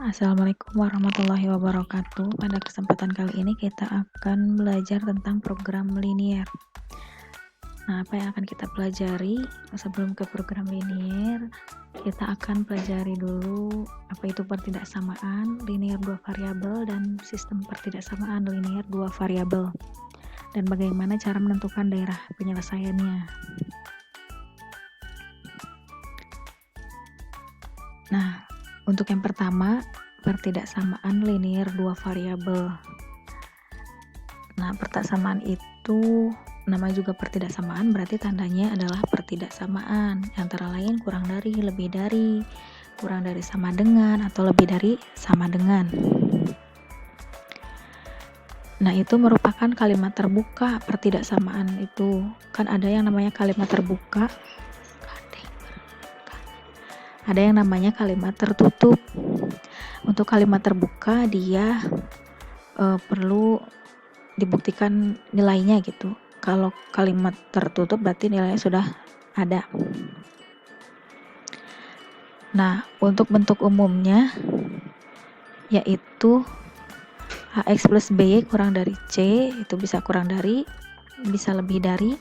Assalamualaikum warahmatullahi wabarakatuh. Pada kesempatan kali ini kita akan belajar tentang program linier. Nah, apa yang akan kita pelajari sebelum ke program linier? Kita akan pelajari dulu apa itu pertidaksamaan, linier dua variabel, dan sistem pertidaksamaan linier dua variabel, dan bagaimana cara menentukan daerah penyelesaiannya. Nah, untuk yang pertama, pertidaksamaan linier dua variabel. Nah, pertidaksamaan itu namanya juga pertidaksamaan, berarti tandanya adalah pertidaksamaan. Antara lain kurang dari, lebih dari, kurang dari sama dengan, atau lebih dari sama dengan. Nah, itu merupakan kalimat terbuka. Pertidaksamaan itu kan ada yang namanya kalimat terbuka, ada yang namanya kalimat tertutup. Untuk kalimat terbuka dia perlu dibuktikan nilainya gitu. Kalau kalimat tertutup berarti nilainya sudah ada. Nah, untuk bentuk umumnya yaitu AX plus BY kurang dari C, itu bisa kurang dari, bisa lebih dari,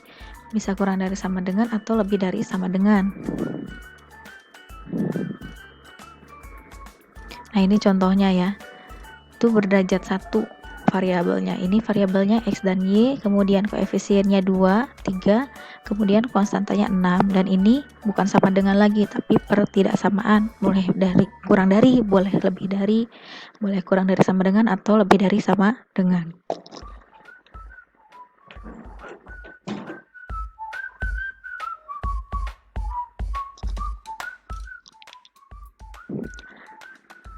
bisa kurang dari sama dengan, atau lebih dari sama dengan. Nah, ini contohnya ya. Itu berderajat 1 variabelnya. Ini variabelnya X dan Y, kemudian koefisiennya 2, 3, kemudian konstantanya 6, dan ini bukan sama dengan lagi, tapi pertidaksamaan. Boleh dari kurang dari, boleh lebih dari, boleh kurang dari sama dengan, atau lebih dari sama dengan.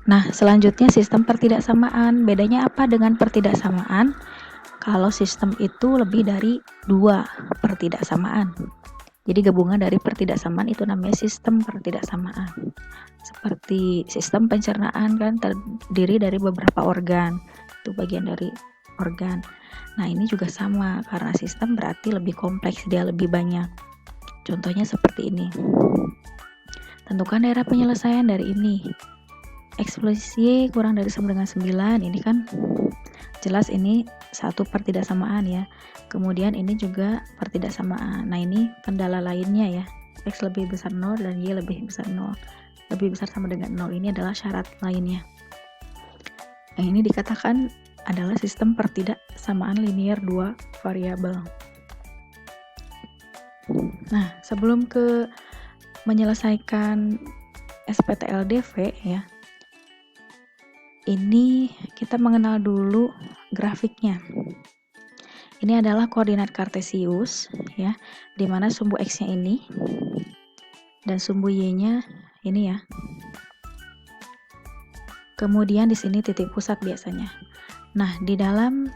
Nah, selanjutnya sistem pertidaksamaan. Bedanya apa dengan pertidaksamaan? Kalau sistem itu lebih dari 2 pertidaksamaan. Jadi gabungan dari pertidaksamaan itu namanya sistem pertidaksamaan. Seperti sistem pencernaan kan terdiri dari beberapa organ. Itu bagian dari organ. Nah, ini juga sama, karena sistem berarti lebih kompleks, dia lebih banyak. Contohnya seperti ini. Tentukan daerah penyelesaian dari ini. X plus Y kurang dari sama dengan 9. Ini kan jelas ini satu pertidaksamaan ya. Kemudian ini juga pertidaksamaan. Nah, ini kendala lainnya ya. X lebih besar 0 dan Y lebih besar 0. Lebih besar sama dengan 0. Ini adalah syarat lainnya. Nah, ini dikatakan adalah sistem pertidaksamaan linier dua variabel. Nah, sebelum ke menyelesaikan SPTLDV ya, ini kita mengenal dulu grafiknya. Ini adalah koordinat kartesius ya, di mana sumbu X-nya ini dan sumbu Y-nya ini ya. Kemudian di sini titik pusat biasanya. Nah, di dalam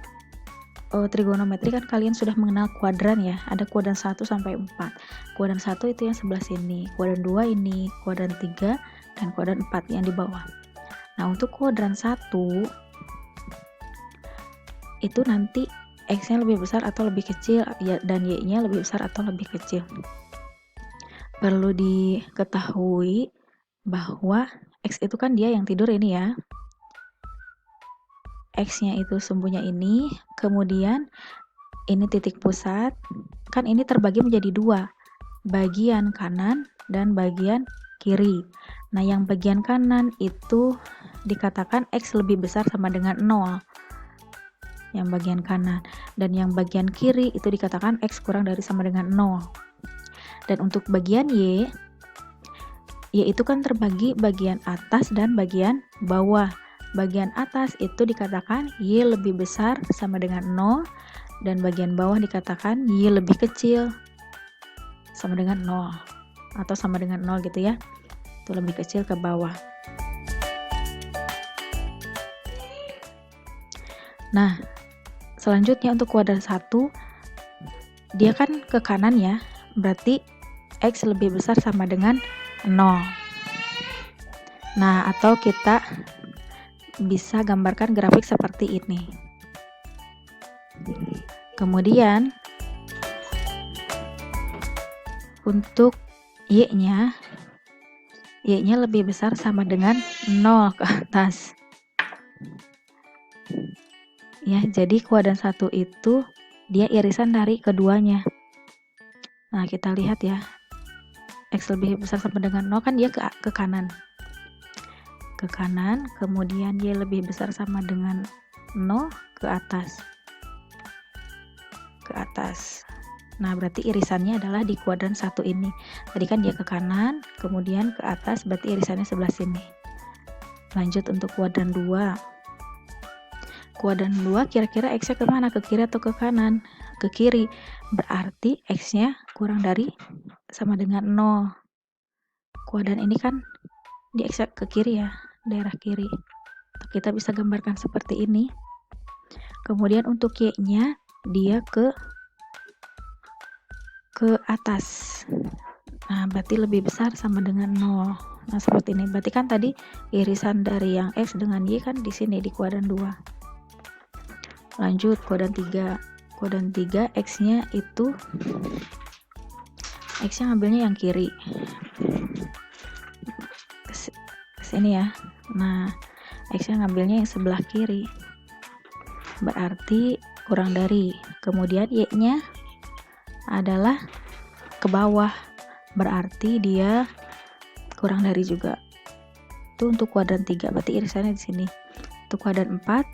trigonometri kan kalian sudah mengenal kuadran ya. Ada kuadran 1 sampai 4. Kuadran 1 itu yang sebelah sini, kuadran 2 ini, kuadran 3, dan kuadran 4 yang di bawah. Nah, untuk kuadran 1 itu nanti X-nya lebih besar atau lebih kecil ya, dan Y-nya lebih besar atau lebih kecil. Perlu diketahui bahwa X itu kan dia yang tidur ini ya. X-nya itu sumbunya ini, kemudian ini titik pusat. Kan ini terbagi menjadi 2, bagian kanan dan bagian kiri. Nah, yang bagian kanan itu dikatakan X lebih besar sama dengan 0. Yang bagian kanan. Dan yang bagian kiri itu dikatakan X kurang dari sama dengan 0. Dan untuk bagian Y itu kan terbagi bagian atas dan bagian bawah. Bagian atas itu dikatakan Y lebih besar sama dengan 0, dan bagian bawah dikatakan Y lebih kecil sama dengan 0, atau sama dengan 0 gitu ya. Itu lebih kecil ke bawah. Nah, selanjutnya untuk kuadran 1, dia kan ke kanan ya, berarti X lebih besar sama dengan 0. Nah, atau kita bisa gambarkan grafik seperti ini. Kemudian untuk Y-nya Y-nya lebih besar sama dengan 0 ke atas. Ya, jadi kuadran 1 itu dia irisan dari keduanya. Nah, kita lihat ya. X lebih besar sama dengan 0 kan dia ke kanan. Ke kanan, kemudian Y lebih besar sama dengan 0 ke atas. Ke atas. Nah, berarti irisannya adalah di kuadran 1 ini. Tadi kan dia ke kanan, kemudian ke atas, berarti irisannya sebelah sini. Lanjut untuk kuadran 2. Kuadran 2 kira-kira X-nya kemana? Ke kiri atau ke kanan? Ke kiri. Berarti X-nya kurang dari sama dengan 0. Kuadran ini kan di X ke kiri ya, daerah kiri. Kita bisa gambarkan seperti ini. Kemudian untuk Y-nya dia ke atas. Nah, berarti lebih besar sama dengan 0. Nah, seperti ini. Berarti kan tadi irisan dari yang X dengan Y kan di sini di kuadran 2. Lanjut kuadran 3. Kuadran 3 X-nya itu X-nya ngambilnya yang kiri. Kesini ya. Nah, X-nya ngambilnya yang sebelah kiri. Berarti kurang dari. Kemudian Y-nya adalah ke bawah, berarti dia kurang dari juga. Itu untuk kuadran 3, berarti irisannya di sini. Untuk kuadran 4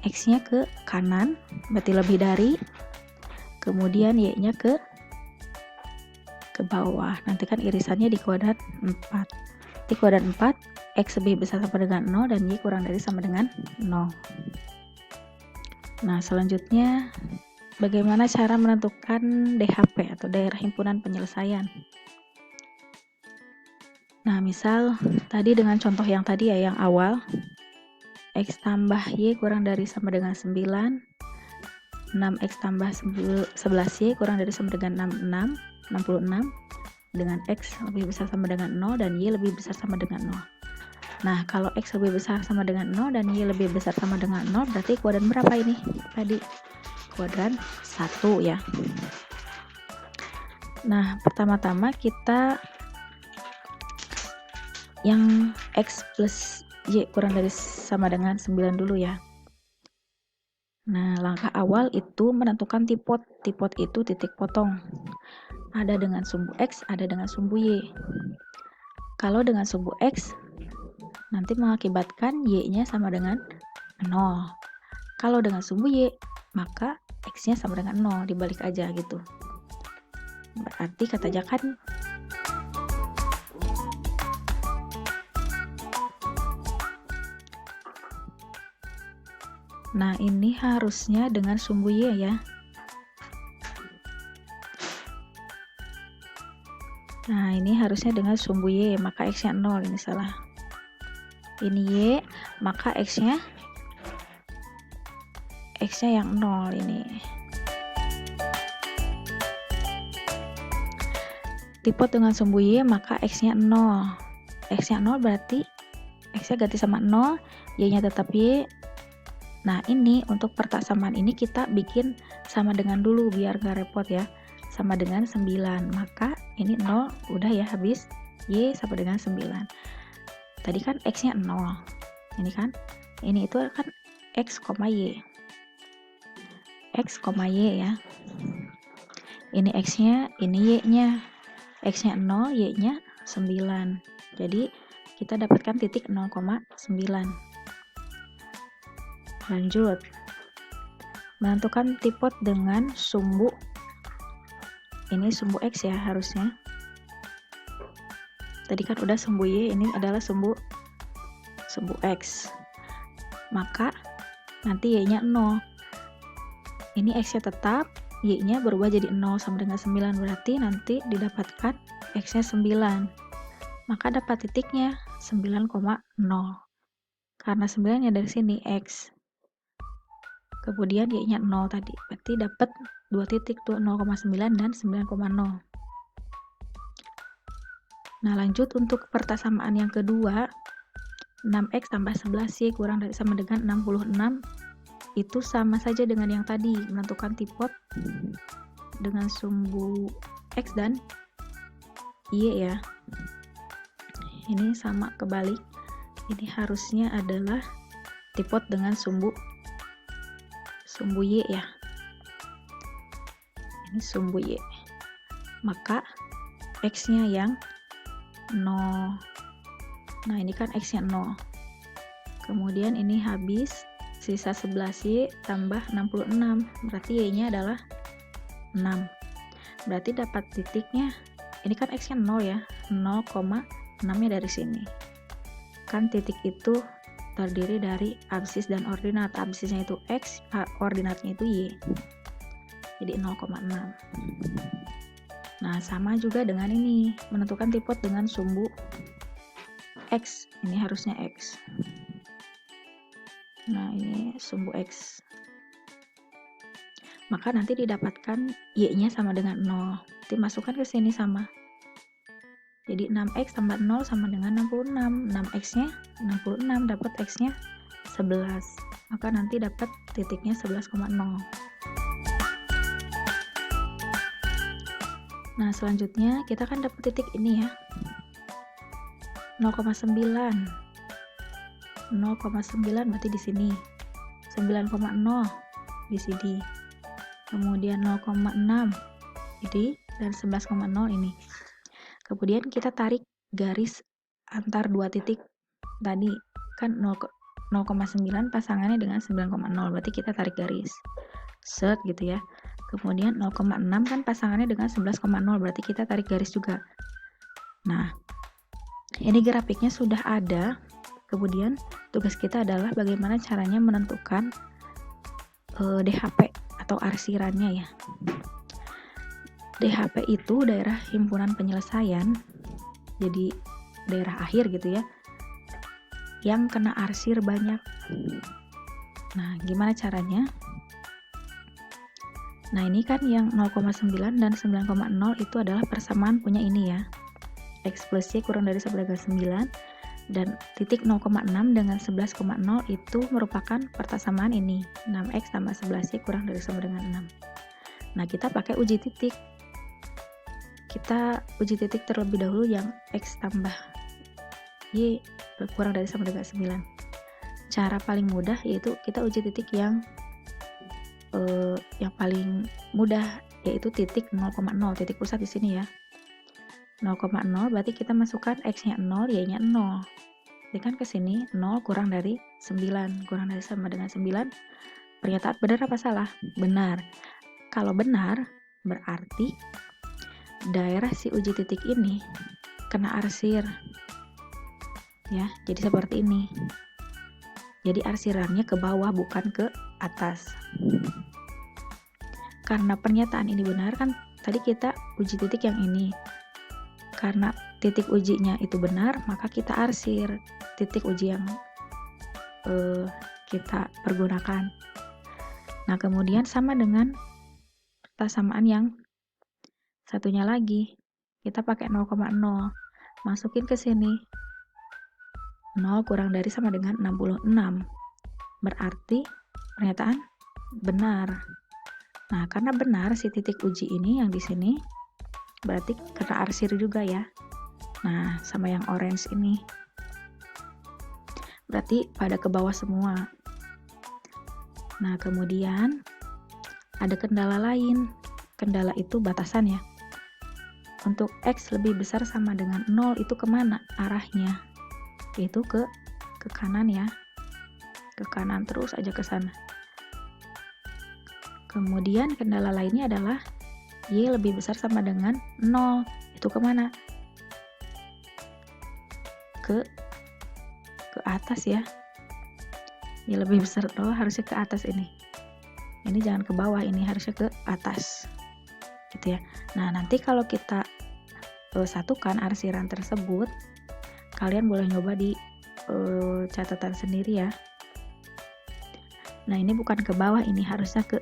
X-nya ke kanan, berarti lebih dari. Kemudian Y-nya ke bawah. Nanti kan irisannya di kuadran 4. Di kuadran 4 X lebih besar sama dengan 0 dan Y kurang dari sama dengan 0. Nah, selanjutnya bagaimana cara menentukan DHP atau daerah himpunan penyelesaian? Nah, misal tadi dengan contoh yang tadi ya, yang awal, X tambah Y kurang dari sama dengan 9, 6X tambah 11Y kurang dari sama dengan 66, dengan X lebih besar sama dengan 0 dan Y lebih besar sama dengan 0. Nah, kalau X lebih besar sama dengan 0 dan Y lebih besar sama dengan 0, berarti kuadran berapa ini? Tadi kuadran 1 ya. Nah, pertama-tama kita yang X plus Y kurang dari sama dengan 9 dulu ya. Nah, langkah awal itu menentukan tipot. Tipot itu titik potong. Ada dengan sumbu X, ada dengan sumbu Y. Kalau dengan sumbu X, nanti mengakibatkan Y-nya sama dengan 0. Kalau dengan sumbu Y, maka X-nya sama dengan 0, dibalik aja gitu. Berarti kata aja kan nah, ini harusnya dengan sumbu Y ya. Nah, ini harusnya dengan sumbu Y, maka X-nya 0, ini salah. Ini Y, maka X-nya yang 0 ini. Tipot dengan sumbu Y, maka X-nya 0. X-nya 0 berarti X-nya ganti sama 0, Y-nya tetap Y. Nah, ini untuk pertaksamaan ini kita bikin sama dengan dulu biar gak repot ya. Sama dengan 9, maka ini 0 udah ya habis. Y sama dengan 9. Tadi kan X-nya 0. Ini kan, ini itu kan X, Y. X, Y ya. Ini X-nya, ini Y-nya. X-nya 0, Y-nya 9. Jadi kita dapatkan titik 0,9. Lanjut. Menentukan tipot dengan sumbu. Ini sumbu X ya harusnya. Tadi kan udah sumbu Y, ini adalah sumbu X. Maka nanti Y-nya 0. Ini X-nya tetap, Y-nya berubah jadi 0 sama dengan 9, berarti nanti didapatkan X-nya 9. Maka dapat titiknya 9,0. Karena 9-nya dari sini X. Kemudian Y-nya 0 tadi, berarti dapat 2 titik tuh, 0,9 dan 9,0. Nah, lanjut untuk pertaksamaan yang kedua, 6X tambah 11Y kurang dari sama dengan 66. Itu sama saja dengan yang tadi, menentukan tipot dengan sumbu X dan Y ya. ini sama kebalik. Ini harusnya adalah dipot dengan sumbu Y ya. Ini sumbu Y. Maka X-nya yang 0. Nah, ini kan X-nya 0. Kemudian ini habis, sisa 11Y tambah 66. Berarti Y-nya adalah 6. Berarti dapat titiknya, ini kan X-nya 0 ya, 0,6-nya dari sini. Kan titik itu terdiri dari absis dan ordinat. Absisnya itu X, ordinatnya itu Y. Jadi 0,6. Nah, sama juga dengan ini, menentukan tipot dengan sumbu X. Ini harusnya X. Nah, ini sumbu X. Maka nanti didapatkan Y-nya sama dengan 0. Nanti masukkan ke sini sama. Jadi 6X tambah 0 sama dengan 66. 6X-nya 66, dapat X-nya 11. Maka nanti dapat titiknya 11,0. Nah, selanjutnya kita kan dapat titik ini ya. 0,9. 0,9 berarti di sini. 9,0 di sini. Kemudian 0,6 ini dan 11,0 ini. Kemudian kita tarik garis antar dua titik tadi, kan 0,9 pasangannya dengan 9,0, berarti kita tarik garis set gitu ya. Kemudian 0,6 kan pasangannya dengan 11,0, berarti kita tarik garis juga. Nah, ini grafiknya sudah ada. Kemudian tugas kita adalah bagaimana caranya menentukan DHP atau arsirannya ya. DHP itu daerah himpunan penyelesaian, jadi daerah akhir gitu ya, yang kena arsir banyak. Nah, gimana caranya? Nah, ini kan yang 0,9 dan 9,0 itu adalah persamaan punya ini ya. X plus Y kurang dari 1/9, dan titik 0,6 dengan 11,0 itu merupakan persamaan ini, 6X tambah 11Y kurang dari 1/6. Nah, kita pakai uji titik. Kita uji titik terlebih dahulu yang X tambah Y kurang dari 1/9. Cara paling mudah yaitu kita uji titik yang paling mudah, yaitu titik 0,0, titik pusat di sini ya. 0,0 berarti kita masukkan X-nya 0, Y-nya 0. Jadi kan ke sini 0 kurang dari 9, kurang dari sama dengan 9. Pernyataan benar apa salah? Benar. Kalau benar, berarti daerah si uji titik ini kena arsir. Ya, jadi seperti ini. Jadi arsirannya ke bawah bukan ke atas. Karena pernyataan ini benar kan tadi kita uji titik yang ini. Karena titik ujinya itu benar, maka kita arsir titik uji yang kita pergunakan. Nah, kemudian sama dengan persamaan yang satunya lagi. Kita pakai 0,0. Masukin ke sini. 0 kurang dari sama dengan 66. Berarti pernyataan benar. Nah, karena benar si titik uji ini yang di sini, berarti kena arsir juga ya. Nah, sama yang orange ini. Berarti pada ke bawah semua. Nah, kemudian ada kendala lain. Kendala itu batasan ya. Untuk X lebih besar sama dengan 0 itu kemana arahnya? Itu ke kanan ya. Ke kanan terus aja ke sana. Kemudian kendala lainnya adalah Y lebih besar sama dengan 0. Itu kemana? Ke atas ya. Y lebih besar 0 harusnya ke atas ini. Ini jangan ke bawah, ini harusnya ke atas. Gitu ya. Nah, nanti kalau kita satukan arsiran tersebut, kalian boleh nyoba di catatan sendiri ya. Nah, ini bukan ke bawah, ini harusnya ke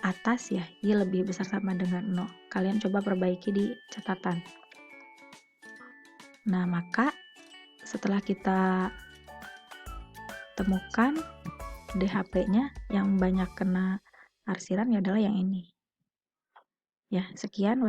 atas ya. Y lebih besar sama dengan 0. Kalian coba perbaiki di catatan. Nah, maka setelah kita temukan DHP-nya yang banyak kena arsiran ya adalah yang ini. Ya, sekian.